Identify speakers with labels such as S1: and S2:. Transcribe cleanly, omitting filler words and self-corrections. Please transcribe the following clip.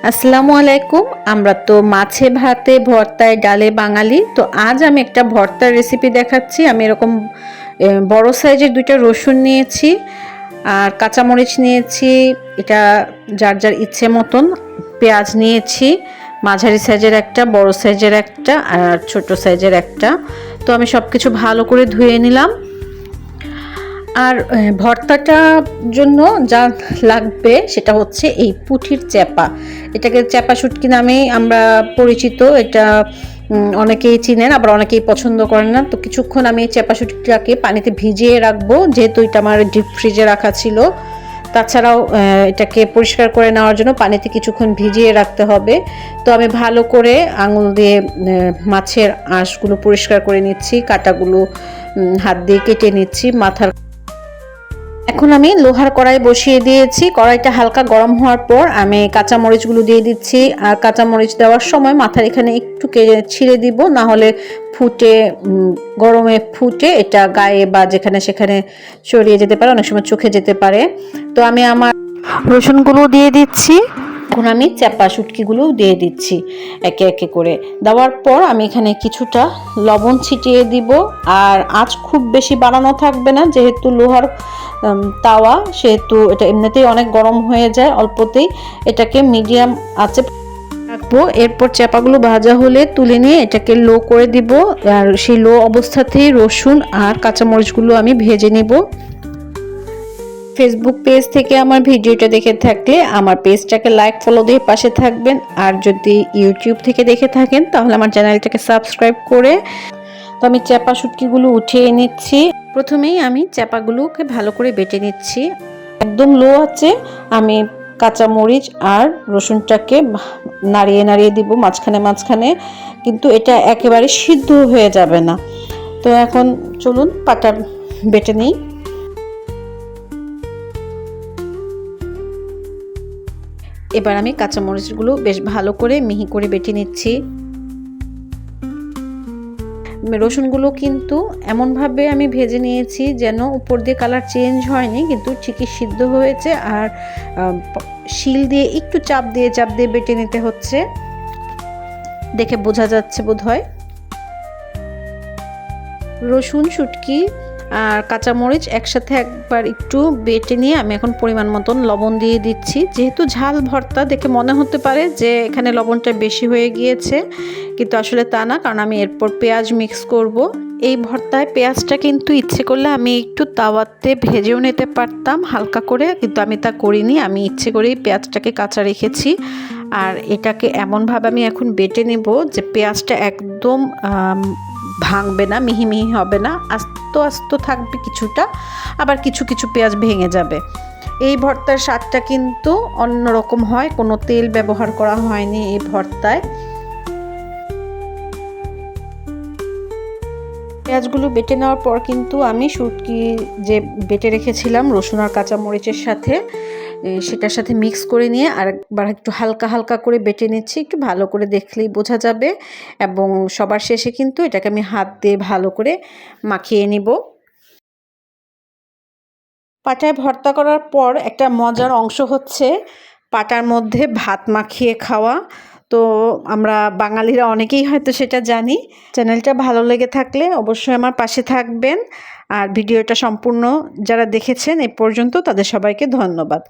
S1: আসসালামু আলাইকুম। আমরা তো মাছে ভাতে ভর্তায় ডালে বাঙালি। তো আজ আমি একটা ভর্তার রেসিপি দেখাচ্ছি। আমি এরকম বড় সাইজের 2টা রসুন নিয়েছি আর কাঁচামরিচ নিয়েছি, এটা যার যার ইচ্ছে মতন। পেঁয়াজ নিয়েছি, মাঝারি সাইজের একটা, বড় সাইজের একটা আর ছোট সাইজের একটা। তো আমি সব কিছু ভালো করে ধুয়ে নিলাম। আর ভর্তাটার জন্য যা লাগবে সেটা হচ্ছে এই পুঁটির চ্যাপা। এটাকে চ্যাপা শুটকি নামেই আমরা পরিচিত। এটা অনেকেই চিনেন, আবার অনেকেই পছন্দ করেন না। তো কিছুক্ষণ আমি এই চ্যাপা শুটকিটাকে পানিতে ভিজিয়ে রাখবো, যেহেতু এটা আমার ডিপ ফ্রিজে রাখা ছিল। তাছাড়াও এটাকে পরিষ্কার করে নেওয়ার জন্য পানিতে কিছুক্ষণ ভিজিয়ে রাখতে হবে। তো আমি ভালো করে আঙুল দিয়ে মাছের আঁশগুলো পরিষ্কার করে নিচ্ছি, কাঁটাগুলো হাত দিয়ে কেটে নিচ্ছি। এখন আমি লোহার কড়াই বসিয়ে দিয়েছি। কড়াইটা হালকা গরম হওয়ার পর আমি কাঁচামরিচগুলো দিয়ে দিচ্ছি। আর কাঁচামরিচ দেওয়ার সময় মাথার এখানে একটু ছিঁড়ে দিব, না হলে গরমে ফুটে এটা গায়ে বা যেখানে সেখানে ছড়িয়ে যেতে পারে, অনেক সময় চোখে যেতে পারে। তো আমি আমার রসুনগুলো দিয়ে দিচ্ছি। এখন আমি চ্যাপা শুটকিগুলো দিয়ে দিচ্ছি একে একে করে। দেওয়ার পর আমি এখানে কিছুটা লবণ ছিটিয়ে দিব। আর আঁচ খুব বেশি বাড়ানো থাকবে না, যেহেতু লোহার তাওয়া, সেহেতু এটা এমনিতেই অনেক গরম হয়ে যায়। অল্পতেই এটাকে মিডিয়াম আঁচে রাখবো। এরপর চ্যাপাগুলো ভাজা হলে তুলে নিয়ে এটাকে লো করে দিব। আর সেই লো অবস্থাতেই রসুন আর কাঁচামরিচগুলো আমি ভেজে নিব। ফেসবুক পেজ থেকে আমার ভিডিওটা দেখে থাকলে আমার পেজটাকে লাইক ফলো দিয়ে পাশে থাকবেন। আর যদি ইউটিউব থেকে দেখে থাকেন তাহলে আমার চ্যানেলটাকে সাবস্ক্রাইব করে। তো আমি চ্যাপা শুটকিগুলো উঠিয়ে নিচ্ছি। প্রথমেই আমি চ্যাপাগুলোকে ভালো করে বেটে নিচ্ছি। একদম লো আছে আমি কাঁচামরিচ আর রসুনটাকে নাড়িয়ে নাড়িয়ে দিব মাঝখানে মাঝখানে, কিন্তু এটা একেবারে সিদ্ধ হয়ে যাবে না। তো এখন চলুন পাটা বেটে নিই। এবার আমি কাঁচামরিচগুলো বেশ ভালো করে মিহি করে বেটে নিচ্ছি। রসুনগুলো কিন্তু এমনভাবে আমি ভেজে নিয়েছি যেন উপর দিয়ে কালার চেঞ্জ হয়নি, কিন্তু ঠিকই সিদ্ধ হয়েছে। আর শিল দিয়ে একটু চাপ দিয়ে বেটে নিতে হচ্ছে, দেখে বোঝা যাচ্ছে বোধহয়। রসুন, শুটকি আর কাঁচামরিচ একসাথে একবার একটু বেটে নিয়ে আমি এখন পরিমাণ মতন লবণ দিয়ে দিচ্ছি। যেহেতু ঝাল ভর্তা, দেখে মনে হতে পারে যে এখানে লবণটা বেশি হয়ে গিয়েছে, কিন্তু আসলে তা না, কারণ আমি এরপর পেঁয়াজ মিক্স করব। এই ভর্তায় পেঁয়াজটা কিন্তু ইচ্ছে করলে আমি একটু তাওয়াতে ভেজেও নিতে পারতাম হালকা করে, কিন্তু আমি তা করিনি। আমি ইচ্ছে করেই পেঁয়াজটাকে কাঁচা রেখেছি। আর এটাকে এমনভাবে আমি এখন বেটে নেব যে পেঁয়াজটা একদম ভাঙবে না, মিহি মিহি হবে না, আস্ত আস্ত থাকবে কিছুটা, আবার কিছু কিছু পেঁয়াজ ভেঙে যাবে। এই ভর্তার স্বাদটা কিন্তু অন্যরকম হয়, কোনো তেল ব্যবহার করা হয়নি এই ভর্তায়। পেঁয়াজগুলো বেটে নেওয়ার পর কিন্তু আমি শুটকি যে বেটে রেখেছিলাম রসুন আর কাঁচামরিচের সাথে, সেটার সাথে মিক্স করে নিয়ে আরেকবার একটু হালকা হালকা করে বেটে নিচ্ছি। একটু ভালো করে দেখলেই বোঝা যাবে। এবং সবার শেষে কিন্তু এটাকে আমি হাত দিয়ে ভালো করে মাখিয়ে নিব। পাটায় ভর্তা করার পর একটা মজার অংশ হচ্ছে পাটার মধ্যে ভাত মাখিয়ে খাওয়া। তো আমরা বাঙালিরা অনেকেই হয়তো সেটা জানি। চ্যানেলটা ভালো লেগে থাকলে অবশ্যই আমার পাশে থাকবেন। আর ভিডিওটা সম্পূর্ণ যারা দেখেছেন এ পর্যন্ত, তাদের সবাইকে ধন্যবাদ।